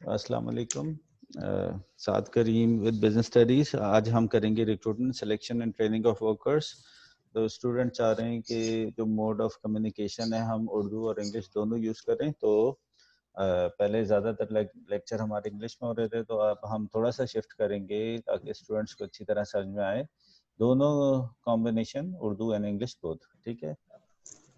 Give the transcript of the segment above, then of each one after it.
अस्सलाम वालेकुम। साद करीम with business studies. आज हम करेंगे recruitment selection and training of workers. तो स्टूडेंट चाह रहे हैं कि जो मोड ऑफ कम्युनिकेशन है हम उर्दू और इंग्लिश दोनों यूज़ करें। तो पहले ज़्यादातर लेक्चर हमारे इंग्लिश में हो रहे थे, तो अब हम थोड़ा सा शिफ्ट करेंगे ताकि स्टूडेंट्स को अच्छी तरह समझ में आए। दोनों combination Urdu and English both, ठीक है।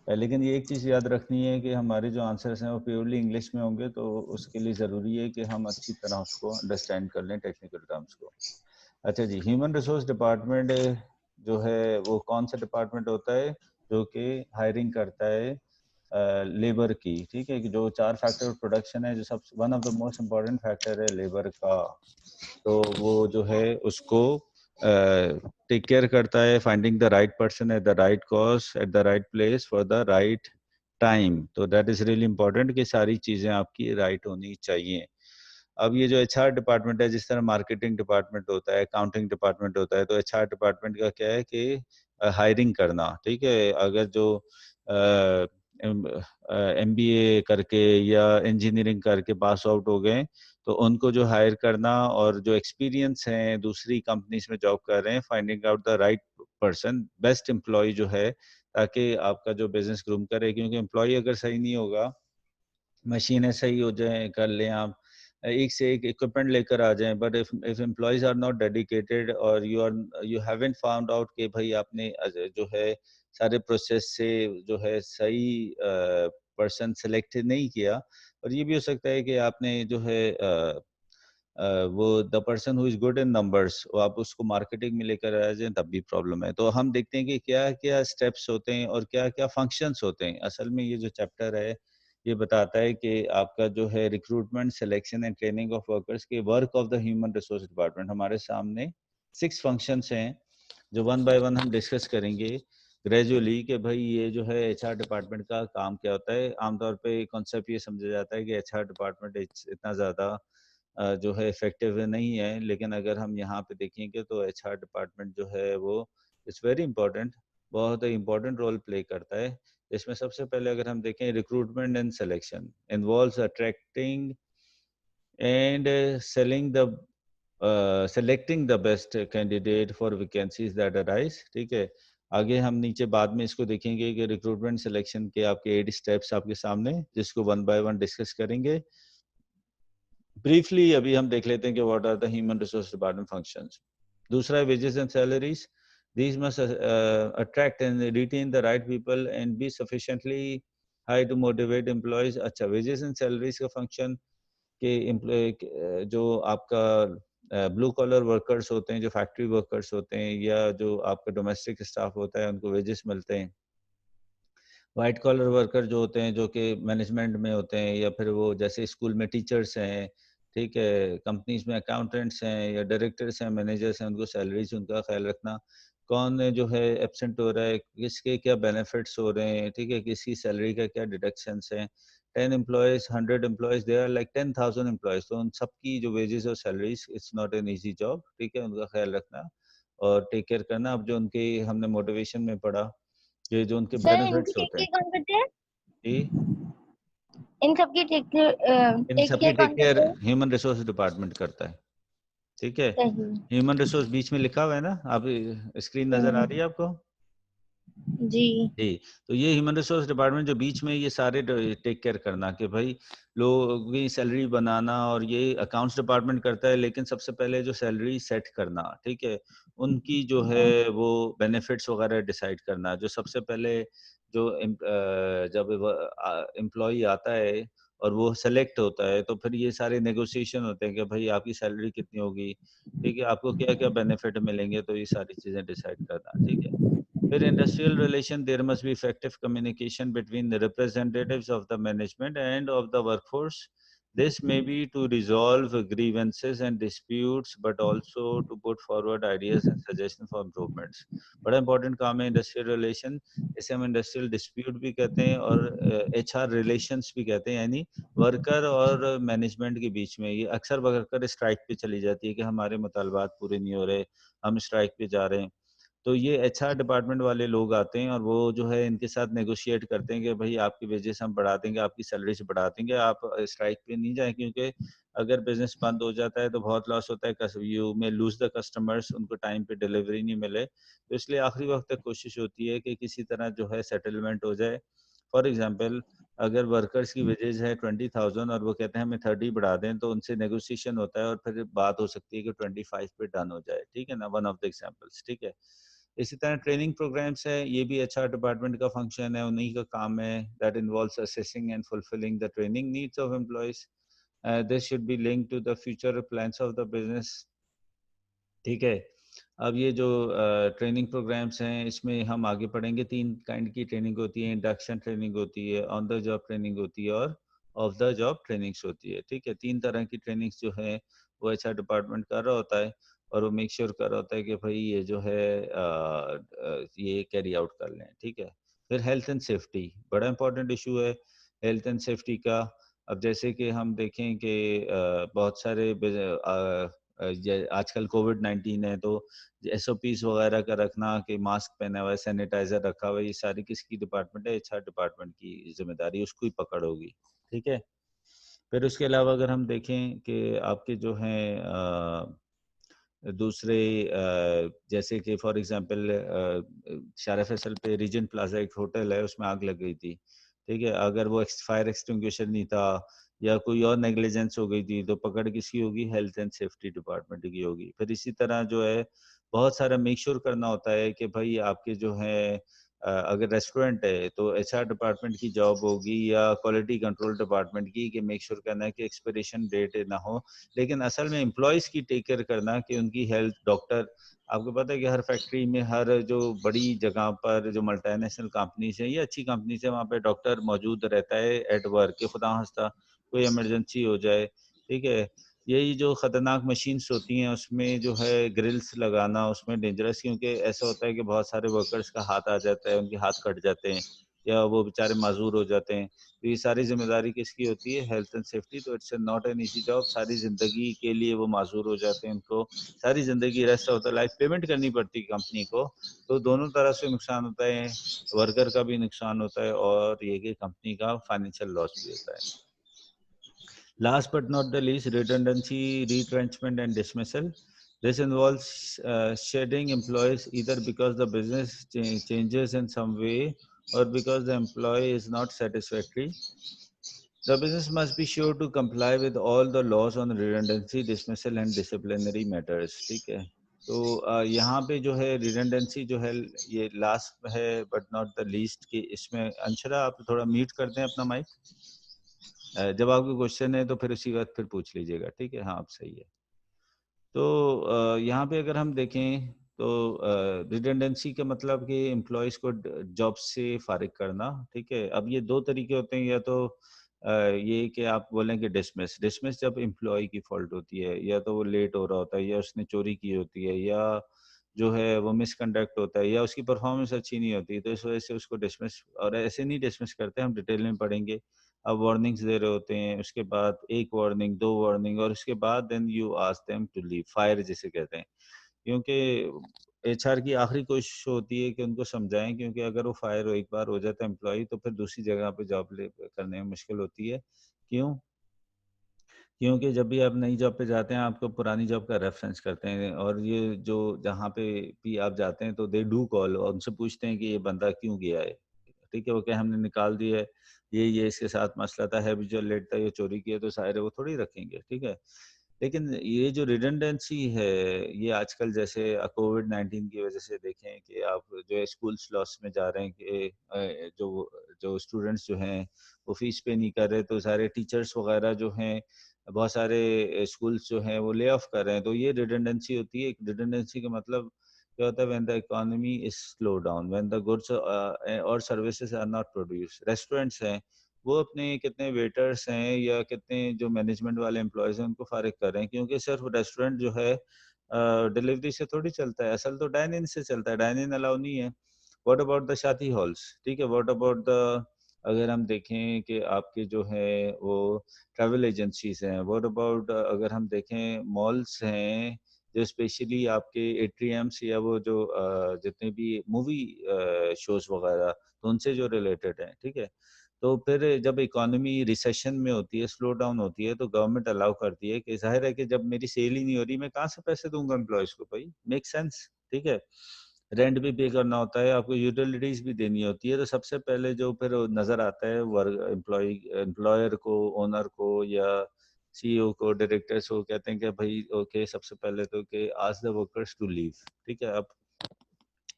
लेकिन ये एक चीज़ याद रखनी है कि हमारे जो आंसर्स हैं वो प्योरली इंग्लिश में होंगे, तो उसके लिए ज़रूरी है कि हम अच्छी तरह उसको अंडरस्टैंड कर लें, टेक्निकल टर्म्स को। अच्छा जी, ह्यूमन रिसोर्स डिपार्टमेंट जो है वो कौन सा डिपार्टमेंट होता है जो कि हायरिंग करता है लेबर की, ठीक है। कि जो 4 फैक्टर ऑफ प्रोडक्शन है, जो सब one of the most important factor है लेबर का, तो वो जो है उसको टेक केयर करता है, finding the right person at the right cost at the right place for the right time. तो दैट इज रियली इम्पोर्टेंट कि सारी चीज़ें आपकी राइट होनी चाहिए। अब ये जो एचआर डिपार्टमेंट है, जिस तरह मार्केटिंग डिपार्टमेंट होता है, अकाउंटिंग डिपार्टमेंट होता है, तो एचआर डिपार्टमेंट का क्या है कि हायरिंग करना, ठीक है। अगर जो एमबीए करके या इंजीनियरिंग करके पास आउट हो गए, तो उनको जो हायर करना, और जो एक्सपीरियंस हैं दूसरी कंपनीज में जॉब कर रहे हैं, finding out the right person, best employ जो है, ताकि आपका जो बिजनेस ग्रूम करे। क्योंकि एम्प्लॉय अगर सही नहीं होगा, मशीनें सही हो जाएं, कर लें आप, एक से एक इक्विपमेंट लेकर आ जाएं, but if employees are not dedicated और यू हैवंट फाउंड आउट कि भाई आपने जो है सारे प्रोसेस से जो है सही पर्सन सेलेक्ट नहीं किया। और ये भी हो सकता है कि आपने जो है वो the person who is good in numbers, वो आप उसको मार्केटिंग में लेकर आ जाए, तब भी प्रॉब्लम है। तो हम देखते हैं कि क्या क्या स्टेप्स होते हैं और क्या क्या फंक्शंस होते हैं। असल में ये जो चैप्टर है ये बताता है कि आपका जो है recruitment selection and training of workers के work of the human resource department. हमारे सामने 6 फंक्शंस हैं जो वन बाय वन हम डिस्कस करेंगे ग्रेजुअली, कि भाई ये जो है एचआर डिपार्टमेंट का काम क्या होता है। आमतौर पे कॉन्सेप्ट ये समझा जाता है कि एचआर डिपार्टमेंट इतना ज़्यादा जो है इफेक्टिव नहीं है, लेकिन अगर हम यहाँ पे देखेंगे तो एचआर डिपार्टमेंट जो है वो इट्स वेरी इंपॉर्टेंट, बहुत इंपॉर्टेंट रोल प्ले करता है। इसमें सबसे पहले अगर हम देखें, recruitment and selection involves attracting and selling the selecting the best candidate for vacancies that arise, ठीक है। आगे हम नीचे बाद में इसको देखेंगे कि रिक्रूटमेंट सिलेक्शन के आपके 8 स्टेप्स आपके सामने, जिसको वन बाय वन डिस्कस करेंगे। ब्रीफली अभी हम देख लेते हैं कि what are the human resource department functions. दूसरा है wages and salaries. These must attract and retain the right people and be sufficiently high to motivate employees. अच्छा, वेजेस एंड सैलरीज का फंक्शन के एम्प्लॉय जो आपका ब्लू कॉलर वर्कर्स होते हैं, जो फैक्ट्री वर्कर्स होते हैं, या जो आपका डोमेस्टिक स्टाफ होता है, उनको वेजेस मिलते हैं। वाइट कॉलर वर्कर जो होते हैं, जो कि मैनेजमेंट में होते हैं, या फिर वो जैसे स्कूल में टीचर्स हैं, ठीक है, कंपनीज में अकाउंटेंट्स हैं, या डायरेक्टर्स हैं, मैनेजर्स हैं, उनको सैलरीज उनका ख्याल रखना। कौन है जो है एब्सेंट हो रहा है, किसके क्या बेनिफिट्स हो रहे हैं, ठीक है, किसकी सैलरी का क्या डिडक्शंस हैं। 10 employees, 100 employees, they are like 10,000 employees. तो उन सबकी जो वेजेस और salaries, it's not an easy job, ठीक है, उनका ख्याल रखना और टेक केयर करना। अब जो उनके हमने मोटिवेशन में पढ़ा, ये जो उनके सर इनकी बेनिफिट्स टेक होते हैं केयर कौन करते हैं? जी, इन सबकी टेक इन टेक सबकी केयर टेक कौन केयर करते हैं? ह्यूमन रिसोर्स डिपार्टमेंट करता है, ठीक है। सही। ह्यूमन रिसोर्स बीच में लिखा हुआ है ना, आप स्क्रीन नजर आ रही है आपको जी। जी। तो ये ह्यूमन रिसोर्स डिपार्टमेंट जो बीच में ये सारे टेक केयर करना कि भाई लोग की सैलरी बनाना, और ये अकाउंट्स डिपार्टमेंट करता है, लेकिन सबसे पहले जो सैलरी सेट करना, ठीक है, उनकी जो है वो बेनिफिट्स वगैरह डिसाइड करना। जो सबसे पहले जो जब एम्प्लॉय आता है और वो सेलेक्ट होता है, तो फिर ये सारे नेगोशिएशन होते हैं कि भाई आपकी सैलरी कितनी होगी, ठीक है, आपको क्या क्या बेनिफिट मिलेंगे, तो ये सारी चीज़ें डिसाइड करना, ठीक है। With industrial relation, there must be effective communication between the representatives of the management and of the workforce. This may be to resolve grievances and disputes, but also to put forward ideas and suggestions for improvements. बड़ा important काम है industrial relation. इसे हम industrial dispute भी कहते हैं और HR relations भी कहते हैं, यानी वर्कर और मैनेजमेंट के बीच में। ये अक्सर वर्कर स्ट्राइक पे चली जाती है कि हमारे मुतालबात पूरे नहीं हो रहे, हम स्ट्राइक पे जा रहे हैं। तो ये एचआर डिपार्टमेंट वाले लोग आते हैं और वो जो है इनके साथ नेगोशिएट करते हैं कि भाई आपकी वेजेस हम बढ़ा देंगे, आपकी सैलरीज बढ़ा देंगे, आप स्ट्राइक पे नहीं जाएं। क्योंकि अगर बिजनेस बंद हो जाता है तो बहुत लॉस होता है, यू में लूज द कस्टमर्स, उनको टाइम पे डिलीवरी नहीं मिले, तो इसलिए आखिरी वक्त तक कोशिश होती है कि किसी तरह जो है सेटलमेंट हो जाए। फॉर एग्जांपल, अगर वर्कर्स की वेजेस है 20,000 और वो कहते हैं हमें 30 बढ़ा दें, तो उनसे नेगोशिएशन होता है और फिर बात हो सकती है कि 25 पे डन हो जाए, ठीक है ना, वन ऑफ द एग्जांपल्स, ठीक है। इसी तरह ट्रेनिंग प्रोग्राम्स है, ये भी अच्छा डिपार्टमेंट का फंक्शन है, उन्हीं का काम है, that involves assessing and fulfilling the training needs of employees. This should be linked to the future plans of the business, ठीक है। अब ये जो ट्रेनिंग प्रोग्राम्स हैं, इसमें हम आगे पढ़ेंगे, 3 काइंड की ट्रेनिंग होती है, इंडक्शन ट्रेनिंग होती है, ऑन द जॉब ट्रेनिंग होती है और ऑफ द जॉब ट्रेनिंग्स होती है, ठीक है। 3 तरह की ट्रेनिंग्स जो है वो एचआर डिपार्टमेंट कर रहा होता है और वो मेक श्योर कर रहा होता है कि भाई ये जो है ये कैरी आउट कर लें, ठीक है। फिर हेल्थ एंड सेफ्टी बड़ा इंपॉर्टेंट इशू है, हेल्थ एंड सेफ्टी का। अब जैसे कि हम देखें कि बहुत सारे आजकल कोविड-19 है, तो एसओपीज़ वगैरह का रखना कि मास्क पहना हुआ है, सैनिटाइज़र रखा हुआ है, ये सारी किसकी डिपार्टमेंट है? एचआर डिपार्टमेंट की ज़िम्मेदारी, उसको ही पकड़ होगी, ठीक है? फिर उसके अलावा अगर हम देखें कि आपके जो हैं दूसरे जैसे कि फॉर एग्ज़ाम्पल शारा फैसल पे रीजेंट प्लाज़ा एक होटल है, उसमें आग लग गई थी, ठीक है? अगर वो फायर एक्सटिंग्विशर नहीं था या कोई और नेग्लिजेंस हो गई थी, तो पकड़ किसकी होगी? हेल्थ एंड सेफ्टी डिपार्टमेंट की होगी। फिर इसी तरह जो है बहुत सारा मेक श्योर करना होता है कि भई आपके जो हैं अगर रेस्टोरेंट है तो एचआर डिपार्टमेंट की जॉब होगी या क्वालिटी कंट्रोल डिपार्टमेंट की, कि मेक श्योर करना है कि एक्सपायरेशन डेट ना हो। लेकिन असल में एम्प्लॉइज़ की टेक केयर करना कि उनकी हेल्थ, डॉक्टर, आपको पता है कि हर फैक्ट्री में, हर जो बड़ी जगह पर जो मल्टीनेशनल कंपनीज़ हैं या अच्छी कंपनीज़ हैं, वहाँ पे डॉक्टर मौजूद रहता है एट वर्क, कि खुदा-न-खास्ता कोई इमरजेंसी हो जाए, ठीक है? यही जो खतरनाक मशीन्स होती हैं, उसमें जो है ग्रिल्स लगाना उसमें डेंजरस, क्योंकि ऐसा होता है कि बहुत सारे वर्कर्स का हाथ आ जाता है, उनके हाथ कट जाते हैं या वो बेचारे माज़ूर हो जाते हैं। तो ये सारी ज़िम्मेदारी किसकी होती है? Health and safety. तो it's not an easy job, सारी ज़िंदगी के लिए वो माज़ूर हो जाते हैं, उनको सारी ज़िंदगी rest of the life payment करनी पड़ती है कंपनी को। तो दोनों तरह से नुकसान होता है, वर्कर का भी नुकसान होता है और ये कि कंपनी का फाइनेंशियल लॉस भी होता है। Last but not the least, redundancy, retrenchment, and dismissal. This involves shedding employees either because the business changes in some way or because the employee is not satisfactory. The business must be sure to comply with all the laws on redundancy, dismissal, and disciplinary matters. ठीक है? तो यहाँ पे जो है redundancy जो है ये लास्ट है बट नॉट द लीस्ट, कि इसमें अंशरा आप थोड़ा म्यूट कर दें अपना माइक। जब आपको क्वेश्चन है तो फिर उसी वक़्त फिर पूछ लीजिएगा, ठीक है? हाँ, अब सही है। तो यहाँ पे अगर हम देखें तो रिडंडेंसी का मतलब कि एम्प्लॉइज़ को जॉब से फ़ारिग करना, ठीक है? अब ये 2 तरीके होते हैं, या तो ये कि आप बोलें कि डिसमिस, डिसमिस जब एम्प्लॉयी की फ़ॉल्ट होती है, या तो वो लेट हो रहा होता है, या उसने चोरी की होती है, या जो है वो मिसकंडक्ट होता है, या उसकी परफ़ॉर्मेंस अच्छी नहीं होती, तो इस वज़ह से उसको डिसमिस, और ऐसे नहीं डिसमिस करते, हम डिटेल में पढ़ेंगे। अब वार्निंग्स दे रहे होते हैं, उसके बाद 1 वार्निंग, 2 वार्निंग, और उसके बाद then you ask them to leave, fire जिसे कहते हैं। क्योंकि एचआर की आखिरी कोशिश होती है कि उनको समझाएँ, क्योंकि अगर वो फायर हो एक बार हो जाता है एम्प्लॉयी, तो फिर दूसरी जगह पे जॉब ले करने में मुश्किल होती है। क्यों? क्योंकि जब भी आप नई जॉब पे जाते हैं, आपको पुरानी जॉब का रेफ़रेंस करते हैं, और ये जो जहाँ पे भी आप जाते हैं तो दे डू कॉल, और उनसे पूछते हैं कि ये बंदा क्यों गया है? ठीक है, वो क्या हमने निकाल दिया है, ये इसके साथ मसला था, हैबिचुअल लेट था, ये चोरी किया, तो ज़ाहिर है वो थोड़ी रखेंगे, ठीक है? लेकिन ये जो रिडंडेंसी है, ये आजकल जैसे कोविड-19 की वजह से देखें कि आप जो है स्कूल्स लॉस में जा रहे हैं, कि जो जो स्टूडेंट्स जो हैं, वो फ़ीस पे नहीं कर रहे, तो सारे टीचर्स वग़ैरह जो हैं, बहुत सारे स्कूल्स जो हैं वो ले ऑफ कर रहे हैं, तो ये रिडंडेंसी होती है। एक रिडंडेंसी का मतलब क्या होता है? When the economy is slow down, when the goods और services are not produced. Restaurants हैं, वो अपने कितने वेटर्स हैं या कितने जो मैनेजमेंट वाले एम्प्लॉयज़ हैं, उनको फारिग कर रहे हैं, क्योंकि सिर्फ रेस्टोरेंट जो है डिलीवरी से थोड़ी चलता है, असल तो डाइन इन से चलता है, डाइन इन अलाउ नहीं है। व्हाट अबाउट द शादी हॉल्स, ठीक है? व्हाट अबाउट द, अगर हम देखें कि आपके जो है वो ट्रैवल एजेंसीज़ हैं, व्हाट अबाउट अगर हम देखें मॉल्स हैं, जो स्पेशली आपके एट्रियम्स या वो जो जितने भी मूवी शोज़ वगैरह, तो उनसे जो रिलेटेड हैं, ठीक है? तो फिर जब इकोनॉमी रिसेशन में होती है, स्लो डाउन होती है, तो गवर्नमेंट अलाउ करती है कि ज़ाहिर है कि जब मेरी सेल ही नहीं हो रही, मैं कहाँ से पैसे दूँगा एम्प्लॉइज़ को भाई? मेक सेंस, ठीक है? रेंट भी पे करना होता है, आपको यूटिलिटीज़ भी देनी होती है, तो सबसे पहले जो फिर नज़र आता है एम्प्लॉयर को, ओनर को या सीईओ को, डायरेक्टर्स को कहते हैं कि भई ओके सबसे पहले तो कि ask the workers to leave, ठीक है? अब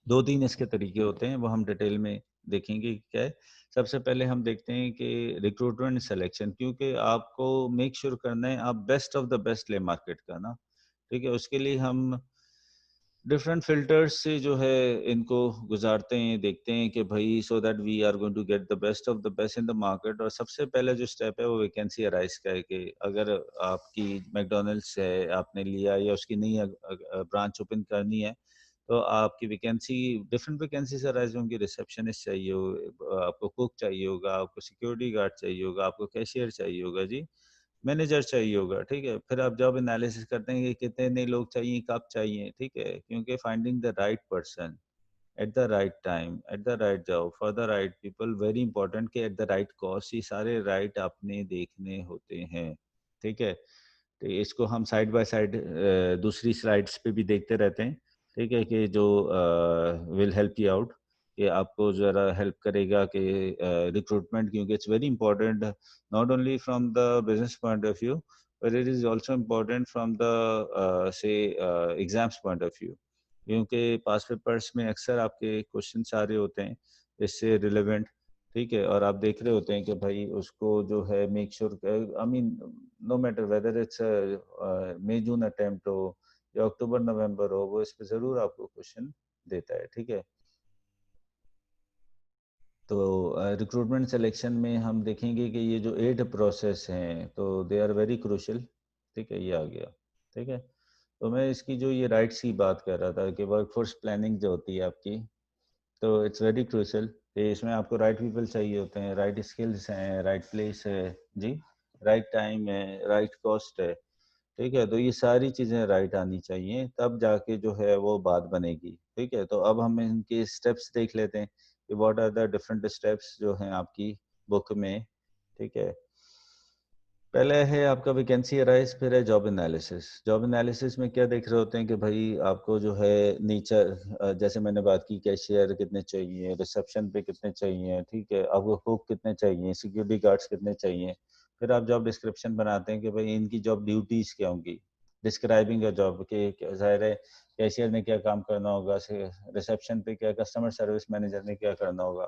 2-3 इसके तरीके होते हैं, वो हम डिटेल में देखेंगे कि क्या है। सबसे पहले हम देखते हैं कि रिक्रूटमेंट सिलेक्शन क्योंकि आपको मेक श्योर करना है आप बेस्ट ऑफ द बेस्ट लें मार्केट का ना, ठीक है? उसके लिए हम डिफरेंट फ़िल्टर्स से जो है इनको गुज़ारते हैं, देखते हैं कि भई so that we are going to get the best of the best in the market और सबसे पहला जो स्टेप है वो वैकेंसी अराइज़ का है कि अगर आपकी मैकडॉनल्ड्स है, आपने लिया या उसकी नई ब्रांच ओपन करनी है, तो आपकी वैकेंसी डिफरेंट वैकेंसीज़ अराइज़ होंगी, रिसेप्शनिस्ट चाहिए आपको कुक चाहिए होगा, आपको सिक्योरिटी गार्ड चाहिए होगा, आपको कैशियर चाहिए होगा जी। मैनेजर चाहिए होगा, ठीक है? फिर आप जॉब एनालिसिस करते हैं कि कितने लोग चाहिए, कब चाहिए, ठीक है? क्योंकि finding the right person at the right time, at the right job, for the right people very important कि एट द राइट कॉस्ट ये सारे राइट आपने देखने होते हैं, ठीक है? तो इसको हम साइड बाय साइड दूसरी स्लाइड्स पे भी देखते रहते हैं, ठीक है? कि जो विल हेल्प यू आउट कि आपको ज़रा हेल्प करेगा कि रिक्रूटमेंट क्योंकि it's very important not only from the business point of view, but it is also important from the say exams point of view. क्योंकि पास पेपर्स में अक्सर आपके क्वेश्चन आ रहे होते हैं इससे रिलेवेंट, ठीक है? और आप देख रहे होते हैं कि भाई उसको जो है make sure I mean no matter whether it's May June attempt हो या अक्टूबर नवंबर हो, वो इस पे ज़रूर आपको क्वेश्चन देता है, ठीक है? तो रिक्रूटमेंट सिलेक्शन में हम देखेंगे कि ये जो 8 प्रोसेस हैं तो दे आर वेरी क्रूशियल, ठीक है? ये आ गया, ठीक है? तो मैं इसकी जो ये राइट्स की बात कर रहा था कि वर्कफोर्स प्लानिंग जो होती है आपकी, तो इट्स वेरी क्रूशियल कि इसमें आपको राइट पीपल चाहिए होते हैं, राइट स्किल्स हैं, राइट प्लेस है, जी, राइट टाइम है, राइट कॉस्ट है, ठीक है? तो ये सारी चीज़ें राइट आनी चाहिए, तब जाके जो है वो बात बनेगी, ठीक है? तो अब हम इनके स्टेप्स देख लेते हैं कि what are the different steps जो हैं आपकी बुक में, ठीक है? पहले है आपका वैकेंसी अराइज़, फिर है जॉब एनालिसिस। जॉब एनालिसिस में क्या देख रहे होते हैं कि भई आपको जो है नेचर जैसे मैंने बात की कैशियर कितने चाहिए, रिसेप्शन पे कितने चाहिए, ठीक है? आपको कुक कितने चाहिए, सिक्योरिटी गार्ड्स कितने चाहिए। फिर आप जॉब डिस्क्रिप्शन बनाते हैं कि भई इनकी जॉब ड्यूटीज़ क्या होंगी। डिस्क्राइबिंग अ जॉब कि ज़ाहिर है कैशियर ने क्या काम करना होगा, रिसेप्शन पे क्या कस्टमर सर्विस मैनेजर ने क्या करना होगा।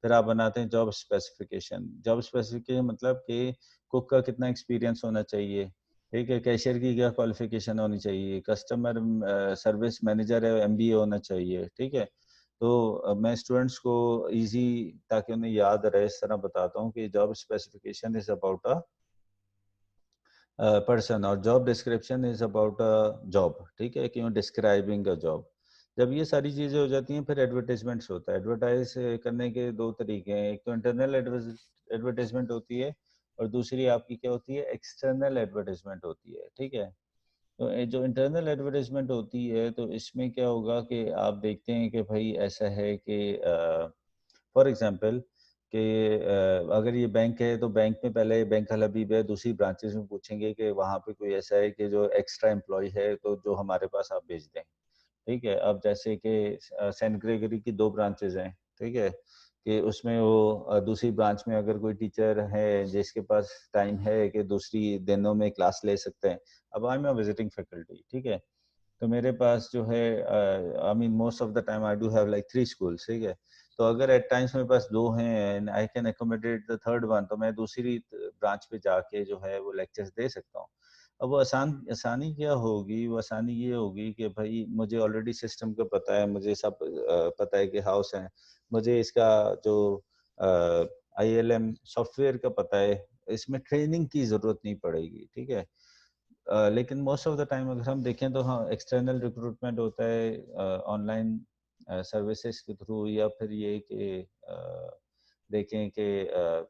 फिर आप बनाते हैं जॉब स्पेसिफिकेशन। जॉब स्पेसिफिकेशन मतलब कि कुक का कितना एक्सपीरियंस होना चाहिए, ठीक है? कैशियर की क्या क्वालिफ़िकेशन होनी चाहिए, कस्टमर सर्विस मैनेजर है एमबीए होना चाहिए, ठीक है? तो मैं स्टूडेंट्स को ईज़ी ताकि उन्हें याद रहे इस तरह बताता हूँ कि job specification is about person और job description is about job, ठीक है? कि डिस्क्राइबिंग अ जॉब। जब ये सारी चीज़ें हो जाती हैं फिर एडवर्टाइज़मेंट्स होता है। एडवर्टाइज़ करने के 2 तरीके हैं, एक तो इंटरनल एडवर्टाइज़मेंट होती है और दूसरी आपकी क्या होती है एक्सटर्नल एडवर्टाइज़मेंट होती है, ठीक है? तो जो इंटरनल एडवर्टाइज़मेंट होती है तो इसमें क्या होगा कि आप देखते हैं कि भई ऐसा है कि फॉर एग्ज़ाम्पल कि अगर ये बैंक है तो बैंक में पहले बैंक अल हबीब है, दूसरी ब्रांचेज़ में पूछेंगे कि वहाँ पे कोई ऐसा है कि जो एक्स्ट्रा एम्प्लॉयी है तो जो हमारे पास आप भेज दें। ठीक है? अब जैसे कि सेंट ग्रेगरी की 2 ब्रांचेज़ हैं, ठीक है? कि उसमें वो दूसरी ब्रांच में अगर कोई टीचर है जिसके पास टाइम है कि दूसरी दिनों में क्लास ले सकते हैं। अब I am a visiting faculty, ठीक है? तो मेरे पास जो है I mean most of the time I do have like 3 schools, ठीक है? तो अगर एट टाइम्स मेरे पास 2 हैं and I can accommodate the third one तो मैं दूसरी ब्रांच पे जाके जो है वो लेक्चर्स दे सकता हूँ। अब वो आसानी क्या होगी? वो आसानी ये होगी कि भई मुझे ऑलरेडी सिस्टम का पता है, मुझे सब पता है कि हाउस है। मुझे इसका जो आईएलएम सॉफ्टवेयर का पता है, इसमें ट्रेनिंग की ज़रूरत नहीं पड़ेगी, ठीक है? लेकिन मोस्ट ऑफ द टाइम अगर हम देखें तो हाँ, एक्सटर्नल रिक्रूटमेंट होता है ऑनलाइन सर्विसेज के थ्रू या फिर ये कि देखें कि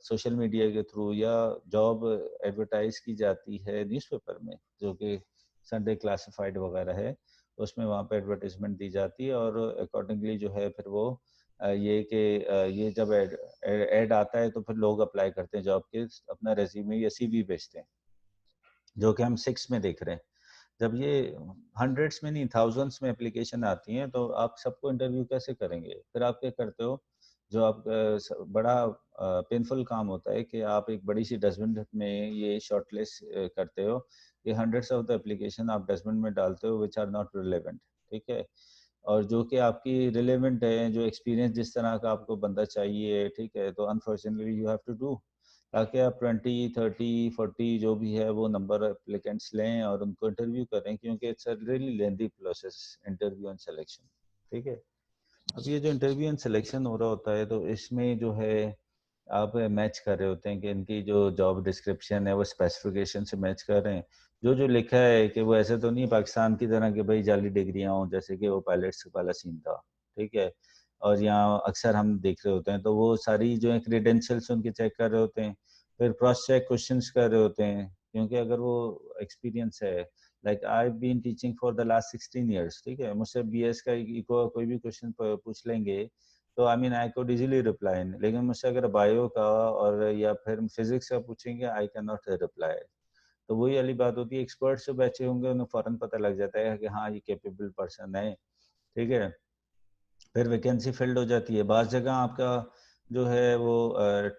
सोशल मीडिया के थ्रू या जॉब एडवर्टाइज की जाती है न्यूज़पेपर में, जो कि संडे क्लासिफाइड वगैरह है, उसमें वहाँ पे एडवर्टाइजमेंट दी जाती है और अकॉर्डिंगली जो है फिर वो ये कि ये जब ऐड आता है तो फिर लोग अप्लाई करते हैं जॉब के, अपना रेज्यूमे या सीवी भेजते हैं, जो कि हम 6 में देख रहे हैं। जब ये हंड्रेड्स में नहीं थाउजेंड्स में एप्लीकेशन आती हैं तो आप सबको इंटरव्यू कैसे करेंगे? फिर आप क्या करते हो, जो आप बड़ा पेनफुल काम होता है कि आप एक बड़ी सी डस्टबिन में ये शॉर्टलिस्ट करते हो। ये हंड्रेड्स ऑफ द एप्लीकेशन आप डस्टबिन में डालते हो विच आर नॉट रिलेवेंट, ठीक है? और जो कि आपकी रिलेवेंट है, जो एक्सपीरियंस जिस तरह का आपको बंदा चाहिए, ठीक है, तो unfortunately you have to do, ताकि आप 20, 30, 40 जो भी है वो नंबर एप्लीकेंट्स लें और उनको इंटरव्यू करें, क्योंकि it's a really lengthy process, interview and selection, ठीक है? अब ये जो इंटरव्यू एंड सिलेक्शन हो रहा होता है तो इसमें जो है आप मैच कर रहे होते हैं कि इनकी जो जॉब डिस्क्रिप्शन है वो स्पेसिफिकेशन से मैच कर रहे हैं। जो जो लिखा है कि वो ऐसे तो नहीं पाकिस्तान की तरह कि भाई जाली डिग्रियां हों, जैसे कि वो पायलट्स वाला सीन था, ठीक है? और यहाँ अक्सर हम देख रहे होते हैं तो वो सारी जो है क्रीडेंशियल्स उनके चेक कर रहे होते हैं, फिर क्रॉस चेक क्वेश्चंस कर रहे होते हैं, क्योंकि अगर वो एक्सपीरियंस है, like I been teaching for the last 16 years, ठीक है, मुझसे बीएस का कोई भी क्वेश्चन पूछ लेंगे तो I mean I could easily reply, लेकिन मुझसे अगर बायो का और या फिर फिजिक्स का पूछेंगे आई कैन नॉट रिप्लाई। तो वही वाली बात होती है, एक्सपर्ट्स जो बैठे होंगे उन्हें फौरन पता लग जाता है कि हाँ ये कैपेबल पर्सन है, ठीक है? फिर वैकेंसी फिल्ड हो जाती है। बाज़ जगह आपका जो है वो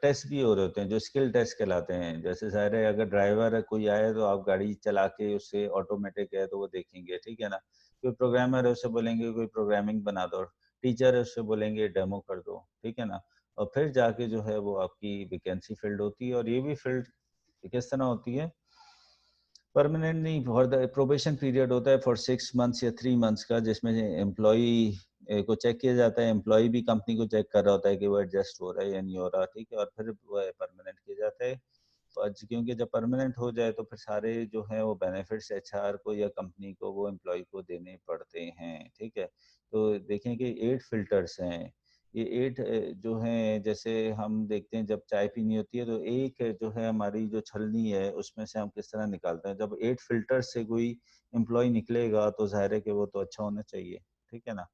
टेस्ट भी हो रहे होते हैं जो स्किल टेस्ट कहलाते हैं। जैसे ज़ाहिर है अगर ड्राइवर है कोई आए तो आप गाड़ी चला के उससे ऑटोमेटिक है तो वो देखेंगे, ठीक है ना? कोई प्रोग्रामर है उससे बोलेंगे कोई प्रोग्रामिंग बना दो, टीचर है उससे बोलेंगे डेमो कर दो, ठीक है ना? और फिर जाके जो है वो आपकी वैकेंसी फिल्ड होती है, और ये भी फिल्ड किस तरह होती है, परमानेंट नहीं, फॉर द प्रोबेशन पीरियड होता है फॉर 6 मंथ्स या 3 मंथ्स का, जिसमें एम्प्लॉई को चेक किया जाता है, एम्प्लॉय भी कंपनी को चेक कर रहा होता है कि वो एडजस्ट हो रहा है या नहीं हो रहा, ठीक है, और फिर वो परमानेंट किया जाता है। तो क्योंकि जब परमानेंट हो जाए तो फिर सारे जो है वो बेनिफिट्स एचआर को या कंपनी को वो एम्प्लॉय को देने पड़ते हैं, ठीक है? तो देखें कि 8 फिल्टर्स हैं। ये 8 जो हैं, जैसे हम देखते हैं जब चाय पीनी होती है तो एक जो है हमारी जो छलनी है उसमें से हम किस तरह निकालते हैं, जब 8 फिल्टर से कोई एम्प्लॉय निकलेगा तो जाहिर है कि वो तो अच्छा होना चाहिए, ठीक है ना?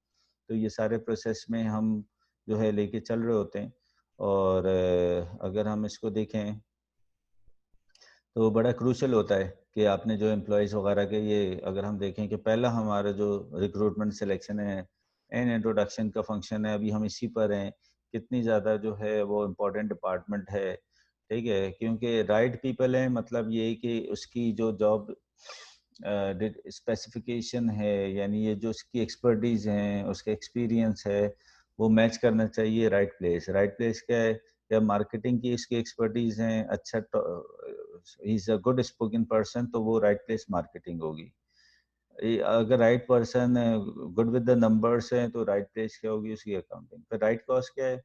तो ये सारे प्रोसेस में हम जो है लेके चल रहे होते हैं। और अगर हम इसको देखें तो बड़ा क्रूशल होता है कि आपने जो एम्प्लॉयज़ वगैरह के, ये अगर हम देखें कि पहला हमारा जो रिक्रूटमेंट सिलेक्शन है एंड इंट्रोडक्शन का फंक्शन है, अभी हम इसी पर हैं, कितनी ज़्यादा जो है वो इम्पोर्टेंट डिपार्टमेंट है, ठीक है? क्योंकि राइट पीपल है, मतलब ये कि उसकी जो जॉब स्पेसिफिकेशन है, यानी ये जो उसकी एक्सपर्टीज़ हैं, उसके एक्सपीरियंस है, वो मैच करना चाहिए राइट प्लेस। राइट प्लेस क्या है? या मार्केटिंग की इसकी एक्सपर्टीज़ हैं, अच्छा he is a good spoken person, तो वो राइट प्लेस मार्केटिंग होगी। अगर right person good with the numbers है तो राइट प्लेस क्या होगी? उसकी अकाउंटिंग। फिर राइट कॉस्ट क्या है?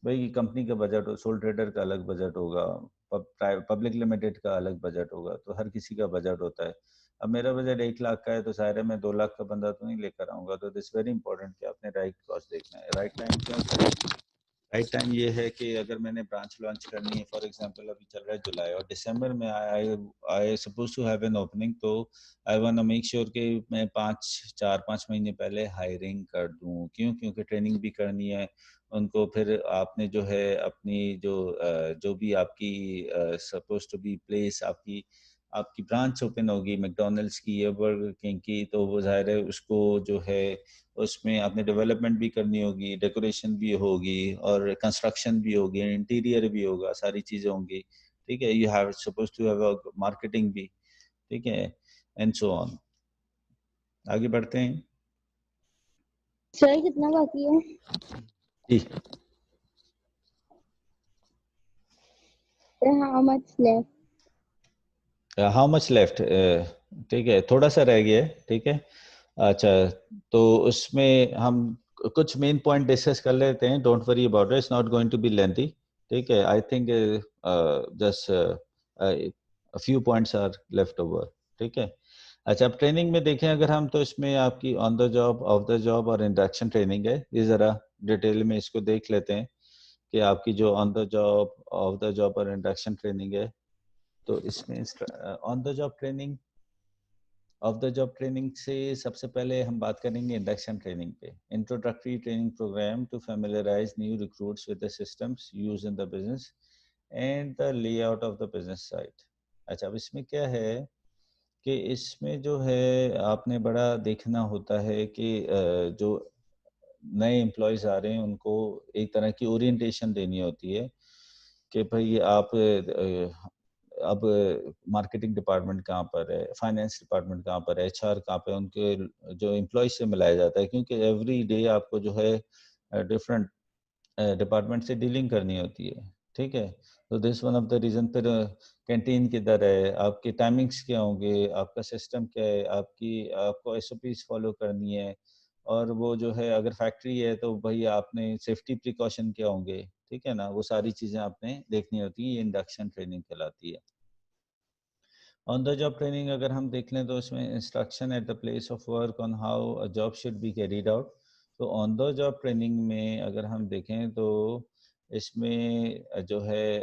भाई कंपनी का बजट, सोल ट्रेडर का अलग बजट होगा, पब्लिक लिमिटेड का अलग बजट होगा, तो हर किसी का बजट होता है। अब मेरा बजट 1 लाख का है तो शायद मैं 2 लाख का बंदा तो नहीं लेकर आऊंगा, तो दिस वेरी इंपॉर्टेंट कि आपने राइट कॉस्ट देखना है। राइट टाइम क्यों करें? राइट टाइम ये है कि अगर मैंने ब्रांच लॉन्च करनी है, फॉर एग्जांपल अभी चल रहा है जुलाई और दिसंबर में I I suppose to have an opening, तो I want to make sure कि मैं 5 4 5 महीने पहले हायरिंग कर दूं। क्यों? क्योंकि ट्रेनिंग भी करनी है उनको। फिर आपने जो है अपनी जो भी आपकी सपोज टू बी प्लेस, आपकी आपकी ब्रांच ओपन होगी मैकडॉनल्ड्स की या बर्गर किंग की, तो वो ज़ाहिर है उसको जो है उसमें आपने डेवलपमेंट भी करनी होगी, डेकोरेशन भी होगी और कंस्ट्रक्शन भी होगी, इंटीरियर भी होगा, सारी चीज़ें होंगी, ठीक है? You have suppose to have marketing भी, ठीक है, एंड सो ऑन। आगे बढ़ते हैं सर कितना बाकी है? जी। How much left? How much left, ठीक है, थोड़ा सा रह गया है, ठीक है। अच्छा, तो उसमें हम कुछ मेन पॉइंट डिस्कस कर लेते हैं, don't worry about it, it's not going to be lengthy, ठीक है? I think just few points are left over, ठीक है? अच्छा, अब ट्रेनिंग में देखें अगर हम, तो इसमें आपकी on the job, off the job और इंडक्शन ट्रेनिंग है। ये ज़रा डिटेल में इसको देख लेते हैं कि आपकी जो on the job, off the job और इंडक्शन ट्रेनिंग है, तो इसमें on the job training off the job training से सबसे पहले हम बात करेंगे इंडक्शन ट्रेनिंग पे। Introductory training programme to familiarise new recruits with the systems use in the business and the layout of the business site. अच्छा, अब इसमें क्या है कि इसमें जो है आपने बड़ा देखना होता है कि जो नए एम्प्लॉयज आ रहे हैं उनको एक तरह की ओरिएंटेशन देनी होती है कि भाई आप अब मार्केटिंग डिपार्टमेंट कहाँ पर है, फाइनेंस डिपार्टमेंट कहाँ पर है, एचआर कहाँ पे, उनके जो एम्प्लॉयज से मिलाया जाता है, क्योंकि एवरी डे आपको जो है डिफरेंट डिपार्टमेंट से डीलिंग करनी होती है। ठीक है, तो this one of the reason. फिर कैंटीन किधर है, आपके टाइमिंग्स क्या होंगे, आपका सिस्टम क्या है, आपको एसओपीज फॉलो करनी है, और वो जो है अगर फैक्ट्री है तो भाई आपने सेफ्टी प्रिकॉशन क्या होंगे, ठीक है ना, वो सारी चीजें आपने देखनी होती है। ये इंडक्शन ट्रेनिंग कहलाती है। ऑन द जॉब ट्रेनिंग अगर हम देख लें तो इसमें instruction at the place of work on how a job should be carried out. तो ऑन द जॉब ट्रेनिंग में अगर हम देखें तो इसमें जो है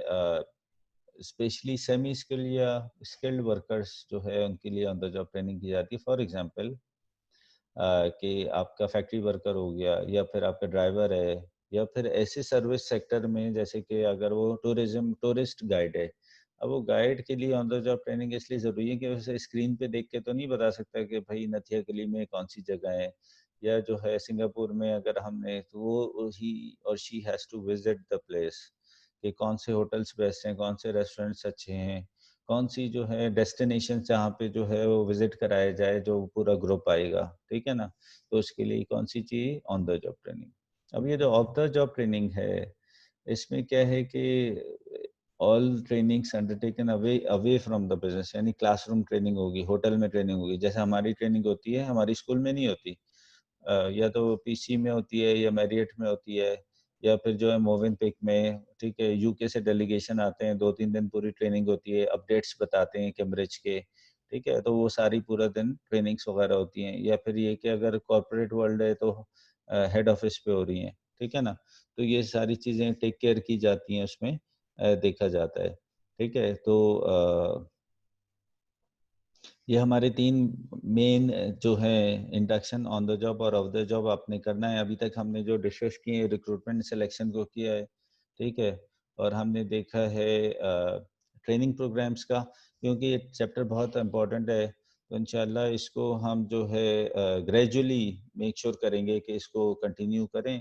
स्पेशली सेमी स्किल्ड या स्किल्ड वर्कर्स जो है उनके लिए ऑन द जॉब ट्रेनिंग की जाती है। फॉर एग्जांपल कि आपका फैक्ट्री वर्कर हो गया, या फिर आपका ड्राइवर है, या फिर ऐसे सर्विस सेक्टर में जैसे कि अगर वो टूरिस्ट गाइड है। अब वो गाइड के लिए ऑन द जॉब ट्रेनिंग इसलिए ज़रूरी है कि उसे स्क्रीन पे देख के तो नहीं बता सकता कि भाई नथिया गली में कौन सी जगह है, या जो है सिंगापुर में अगर हमने, तो वो ही और she has to visit the place कि कौन से होटल्स बेस्ट हैं, कौन से रेस्टोरेंट्स अच्छे हैं, कौन सी जो है डेस्टिनेशन जहाँ पे जो है वो विजिट कराया जाए, जो पूरा ग्रुप आएगा, ठीक है ना। तो उसके लिए कौन सी चाहिए, ऑन द जॉब ट्रेनिंग। अब ये जो ऑफ द जॉब ट्रेनिंग है, इसमें क्या है कि all trainings undertaken away away from the business, यानी क्लासरूम ट्रेनिंग होगी, होटल में ट्रेनिंग होगी, जैसे हमारी ट्रेनिंग होती है, हमारी स्कूल में नहीं होती। या तो पीसी में होती है, या मैरियट में होती है, या फिर जो है मोवेनपिक में। ठीक है, यूके से डेलीगेशन आते हैं, 2-3 दिन पूरी ट्रेनिंग होती है, अपडेट्स बताते हैं कैम्ब्रिज के। ठीक है, तो वो सारी पूरा दिन ट्रेनिंग्स वगैरह होती हैं। या फिर ये कि अगर कॉर्पोरेट वर्ल्ड है तो हेड ऑफिस पे हो रही हैं, ठीक है ना। तो ये सारी चीज़ें टेक केयर की जाती हैं उसमें, देखा जाता है। ठीक है, तो ये हमारे 3 मेन जो है इंडक्शन, ऑन द जॉब और ऑफ द जॉब आपने करना है। अभी तक हमने जो डिस्कस किए हैं, रिक्रूटमेंट सिलेक्शन को किया है, ठीक है? और हमने देखा है ट्रेनिंग प्रोग्राम्स का, क्योंकि ये चैप्टर बहुत इम्पोर्टेंट है। तो इंशाल्लाह इसको हम जो है ग्रेजुअली मेक श्योर करेंगे कि इसको कंटिन्यू करें,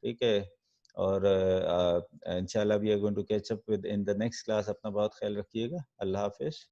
ठीक है? और इंशाल्लाह we are going to catch up with in the next class. अपना बहुत ख्याल रखिएगा। अल्लाह हाफ़िज़।